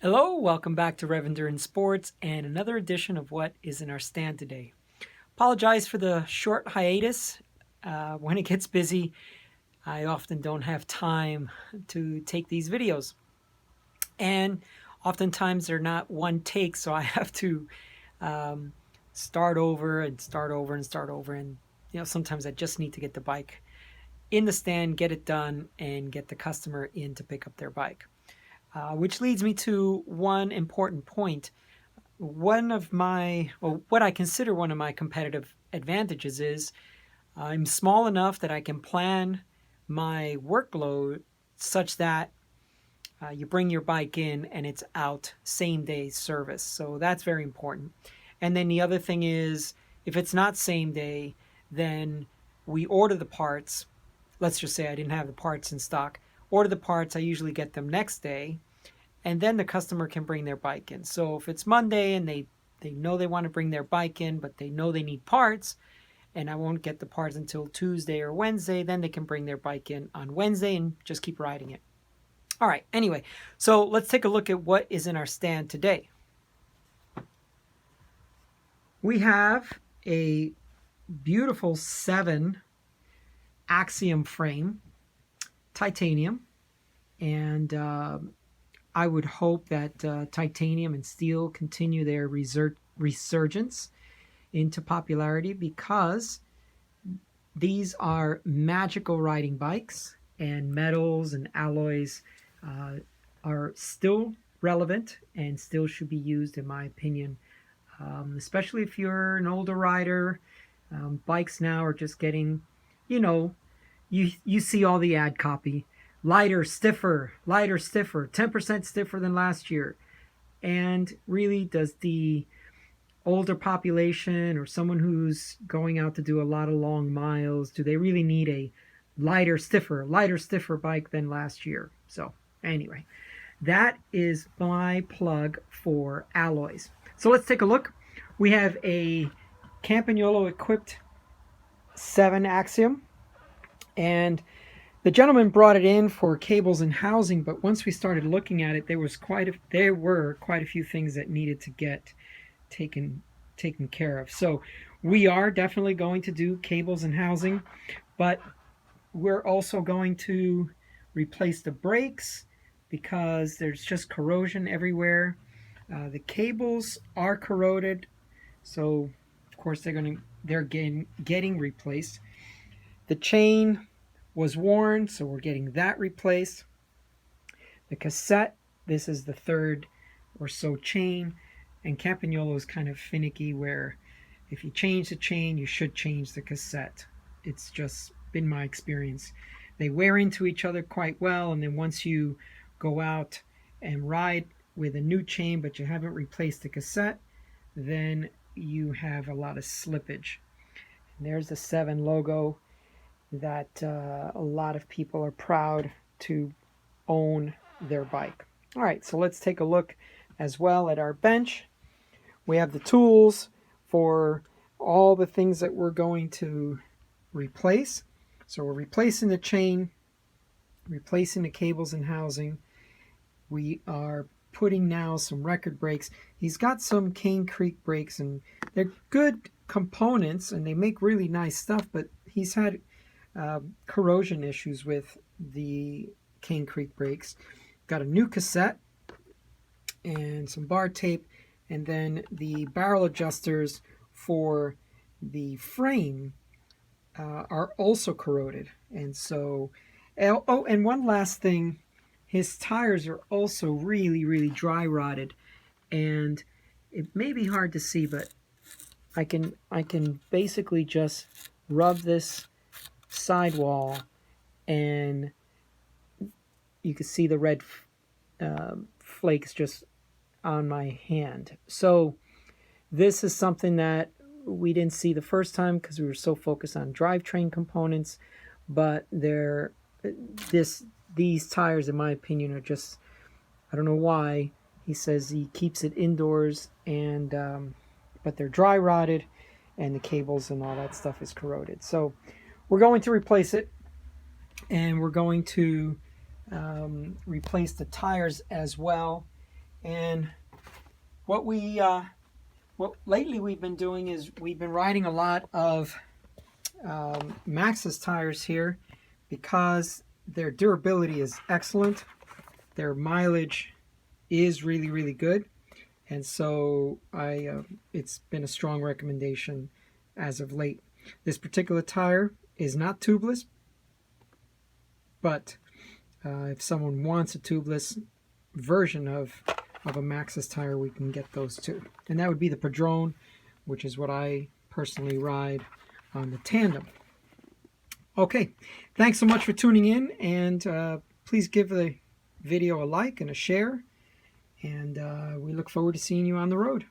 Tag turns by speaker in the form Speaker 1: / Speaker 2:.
Speaker 1: Hello, welcome back to Revender Sports and another edition of what is in our stand today. Apologize for the short hiatus. When it gets busy, I often don't have time to take these videos. And oftentimes they're not one take, so I have to start over and start over and start over. And sometimes I just need to get the bike in the stand, get it done, and get the customer in to pick up their bike. Which leads me to one important point. What I consider one of my competitive advantages is I'm small enough that I can plan my workload such that you bring your bike in and it's out same day service. So that's very important. And then the other thing is, if it's not same day, then we order the parts. Let's just say I didn't have the parts in stock. Order the parts, I usually get them next day, and then the customer can bring their bike in. So if it's Monday and they know they want to bring their bike in, but they know they need parts, and I won't get the parts until Tuesday or Wednesday, then they can bring their bike in on Wednesday and just keep riding it. All right, anyway, so let's take a look at what is in our stand today. We have a beautiful 7 Axiom frame, titanium, and I would hope that titanium and steel continue their resurgence into popularity, because these are magical riding bikes, and metals and alloys are still relevant and still should be used, in my opinion, especially if you're an older rider. Bikes now are just getting, you see all the ad copy. Lighter, stiffer, 10% stiffer than last year. And really, does the older population or someone who's going out to do a lot of long miles, do they really need a lighter, stiffer bike than last year? So anyway, that is my plug for alloys. So let's take a look. We have a Campagnolo equipped 7 Axiom, and the gentleman brought it in for cables and housing, but once we started looking at it, there were quite a few things that needed to get taken care of. So we are definitely going to do cables and housing, but we're also going to replace the brakes because there's just corrosion everywhere. The cables are corroded, so of course they're getting replaced. The chain was worn, so we're getting that replaced. The cassette, this is the 3rd or so chain, and Campagnolo is kind of finicky, where if you change the chain, you should change the cassette. It's just been my experience. They wear into each other quite well, and then once you go out and ride with a new chain but you haven't replaced the cassette, then you have a lot of slippage. And there's the 7 logo that a lot of people are proud to own their bike. All right, so let's take a look as well at our bench. We have the tools for all the things that we're going to replace. So we're replacing the chain, replacing the cables and housing. We are putting now some record brakes. He's got some Cane Creek brakes, and they're good components and they make really nice stuff, but he's had corrosion issues with the Cane Creek brakes. Got a new cassette and some bar tape, and then the barrel adjusters for the frame are also corroded. And so, oh, and one last thing, his tires are also really dry rotted, and it may be hard to see, but I can basically just rub this sidewall and you can see the red flakes just on my hand. So this is something that we didn't see the first time because we were so focused on drivetrain components, but these tires, in my opinion, are just, I don't know why. He says he keeps it indoors, and but they're dry rotted, and the cables and all that stuff is corroded. So we're going to replace it, and we're going to replace the tires as well. And what lately we've been doing is we've been riding a lot of Maxxis tires here because their durability is excellent. Their mileage is really, really good. And so it's been a strong recommendation as of late. This particular tire is not tubeless, but if someone wants a tubeless version of a Maxxis tire, we can get those too. And that would be the Padrone, which is what I personally ride on the Tandem. Okay, thanks so much for tuning in, and please give the video a like and a share, and we look forward to seeing you on the road.